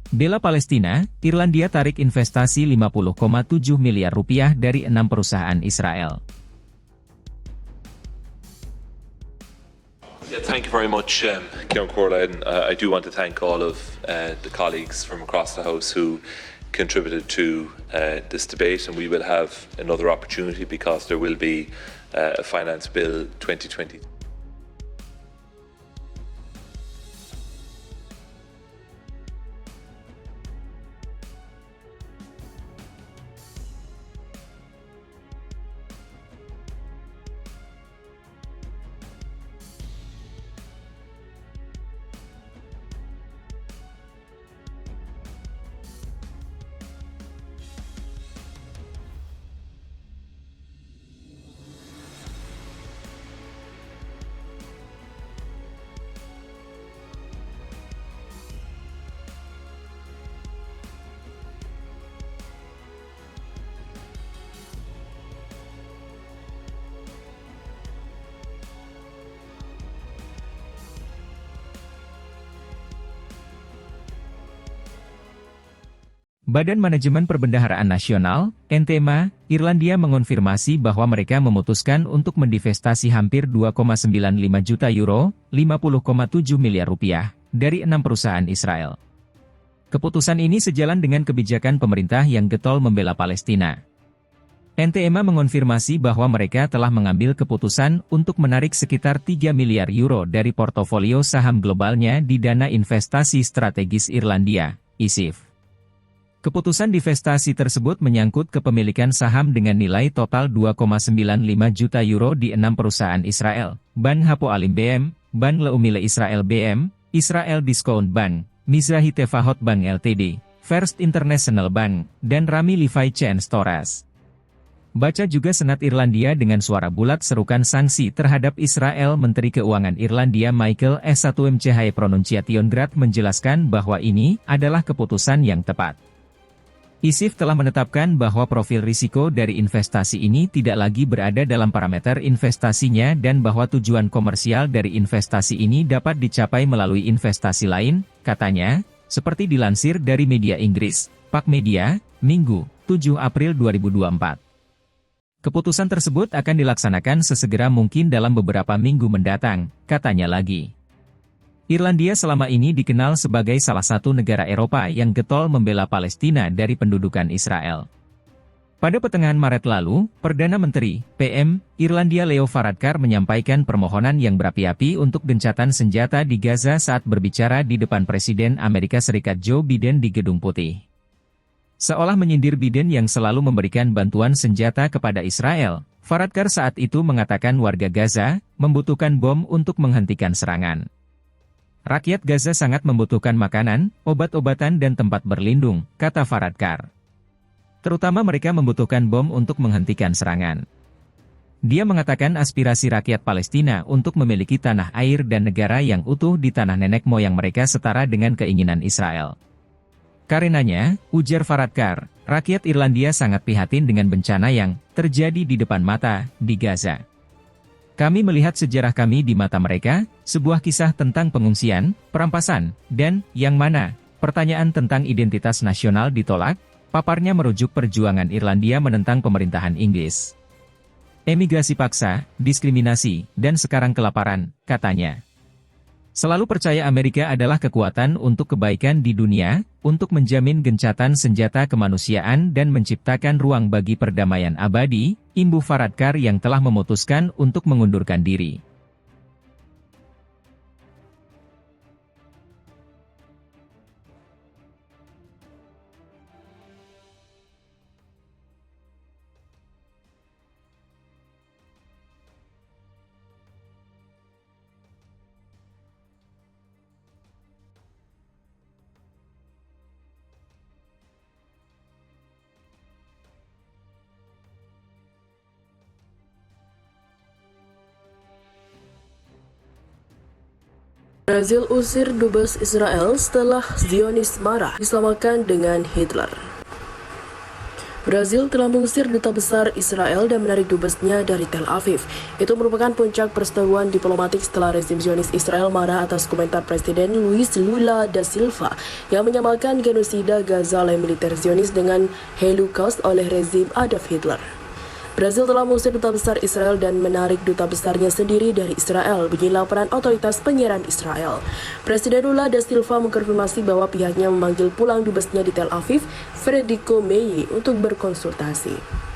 Bela Palestina, Irlandia tarik investasi 50,7 miliar rupiah dari 6 perusahaan Israel. Yeah, thank you very much, Kieran Corley. I do want to thank all of the colleagues from across the House who contributed to this debate, and we will have another opportunity because there will be a Finance Bill 2020. Badan Manajemen Perbendaharaan Nasional, NTMA, Irlandia mengonfirmasi bahwa mereka memutuskan untuk mendivestasi hampir 2,95 juta euro, 50,7 miliar rupiah, dari 6 perusahaan Israel. Keputusan ini sejalan dengan kebijakan pemerintah yang getol membela Palestina. NTMA mengonfirmasi bahwa mereka telah mengambil keputusan untuk menarik sekitar 3 miliar euro dari portofolio saham globalnya di Dana Investasi Strategis Irlandia, ISIF. Keputusan divestasi tersebut menyangkut kepemilikan saham dengan nilai total 2,95 juta euro di 6 perusahaan Israel, Ban Hapo Alim BM, Ban Leumile Israel BM, Israel Discount Bank, Mizrahi Tefahot Bank Ltd, First International Bank, dan Rami Levi Chain Stores. Baca juga Senat Irlandia dengan suara bulat serukan sanksi terhadap Israel. Menteri Keuangan Irlandia Michael S1MCH Pronunciation Grad menjelaskan bahwa ini adalah keputusan yang tepat. ISIF telah menetapkan bahwa profil risiko dari investasi ini tidak lagi berada dalam parameter investasinya dan bahwa tujuan komersial dari investasi ini dapat dicapai melalui investasi lain, katanya, seperti dilansir dari media Inggris, Pak Media, Minggu, 7 April 2024. Keputusan tersebut akan dilaksanakan sesegera mungkin dalam beberapa minggu mendatang, katanya lagi. Irlandia selama ini dikenal sebagai salah satu negara Eropa yang getol membela Palestina dari pendudukan Israel. Pada pertengahan Maret lalu, Perdana Menteri, PM, Irlandia Leo Varadkar menyampaikan permohonan yang berapi-api untuk gencatan senjata di Gaza saat berbicara di depan Presiden Amerika Serikat Joe Biden di Gedung Putih. Seolah menyindir Biden yang selalu memberikan bantuan senjata kepada Israel, Varadkar saat itu mengatakan warga Gaza membutuhkan bom untuk menghentikan serangan. Rakyat Gaza sangat membutuhkan makanan, obat-obatan dan tempat berlindung, kata Varadkar. Terutama mereka membutuhkan bom untuk menghentikan serangan. Dia mengatakan aspirasi rakyat Palestina untuk memiliki tanah air dan negara yang utuh di tanah nenek moyang mereka setara dengan keinginan Israel. Karenanya, ujar Varadkar, rakyat Irlandia sangat prihatin dengan bencana yang terjadi di depan mata, di Gaza. Kami melihat sejarah kami di mata mereka, sebuah kisah tentang pengungsian, perampasan, dan, yang mana, pertanyaan tentang identitas nasional ditolak, paparnya merujuk perjuangan Irlandia menentang pemerintahan Inggris. Emigrasi paksa, diskriminasi, dan sekarang kelaparan, katanya. Selalu percaya Amerika adalah kekuatan untuk kebaikan di dunia, untuk menjamin gencatan senjata kemanusiaan dan menciptakan ruang bagi perdamaian abadi, imbuh Varadkar yang telah memutuskan untuk mengundurkan diri. Brazil usir dubes Israel setelah Zionis marah disamakan dengan Hitler. Brazil telah mengusir duta besar Israel dan menarik dubesnya dari Tel Aviv. Itu merupakan puncak perseteruan diplomatik setelah rezim Zionis Israel marah atas komentar Presiden Luiz Lula da Silva yang menyamakan genosida Gaza oleh militer Zionis dengan Holocaust oleh rezim Adolf Hitler. Brazil telah mengusir duta besar Israel dan menarik duta besarnya sendiri dari Israel, bunyi laporan otoritas penyiaran Israel. Presiden Lula da Silva mengkonfirmasi bahwa pihaknya memanggil pulang dubesnya di Tel Aviv, Frederico Meyer, untuk berkonsultasi.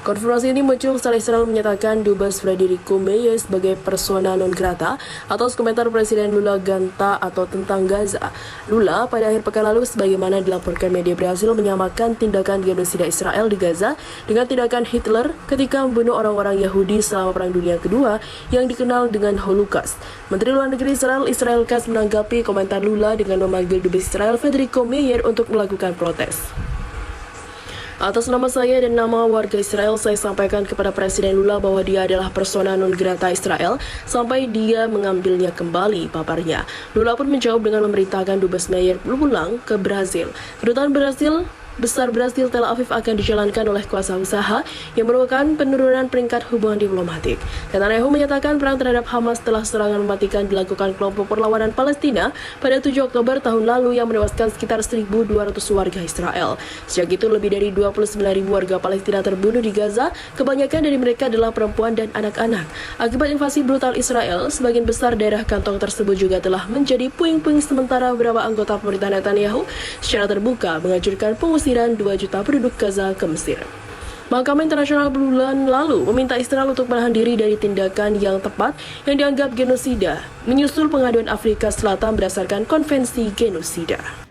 Konfirmasi ini muncul setelah Israel menyatakan dubes Frederico Meyer sebagai persona non grata atas komentar Presiden Lula Ganta atau tentang Gaza. Lula pada akhir pekan lalu sebagaimana dilaporkan media Brazil menyamakan tindakan genosida Israel di Gaza dengan tindakan Hitler ketika membunuh orang-orang Yahudi selama Perang Dunia Kedua yang dikenal dengan Holocaust. Menteri Luar Negeri Israel Katz menanggapi komentar Lula dengan memanggil dubes Israel Frederico Meyer untuk melakukan protes. Atas nama saya dan nama warga Israel, saya sampaikan kepada Presiden Lula bahwa dia adalah persona non grata Israel sampai dia mengambilnya kembali, paparnya. Lula pun menjawab dengan memerintahkan dubes Meyer pulang ke Brazil. Kedutaan Besar Brazil Tel Aviv akan dijalankan oleh kuasa usaha yang merupakan penurunan peringkat hubungan diplomatik. Netanyahu menyatakan perang terhadap Hamas telah serangan mematikan dilakukan kelompok perlawanan Palestina pada 7 Oktober tahun lalu yang menewaskan sekitar 1.200 warga Israel. Sejak itu lebih dari 29.000 warga Palestina terbunuh di Gaza, kebanyakan dari mereka adalah perempuan dan anak-anak. Akibat invasi brutal Israel, sebagian besar daerah kantong tersebut juga telah menjadi puing-puing sementara beberapa anggota pemerintahan Netanyahu secara terbuka menganjurkan pengusiran 2 juta penduduk Gaza ke Mesir. Mahkamah Internasional bulan lalu meminta Israel untuk menahan diri dari tindakan yang tepat yang dianggap genosida, menyusul pengaduan Afrika Selatan berdasarkan konvensi genosida.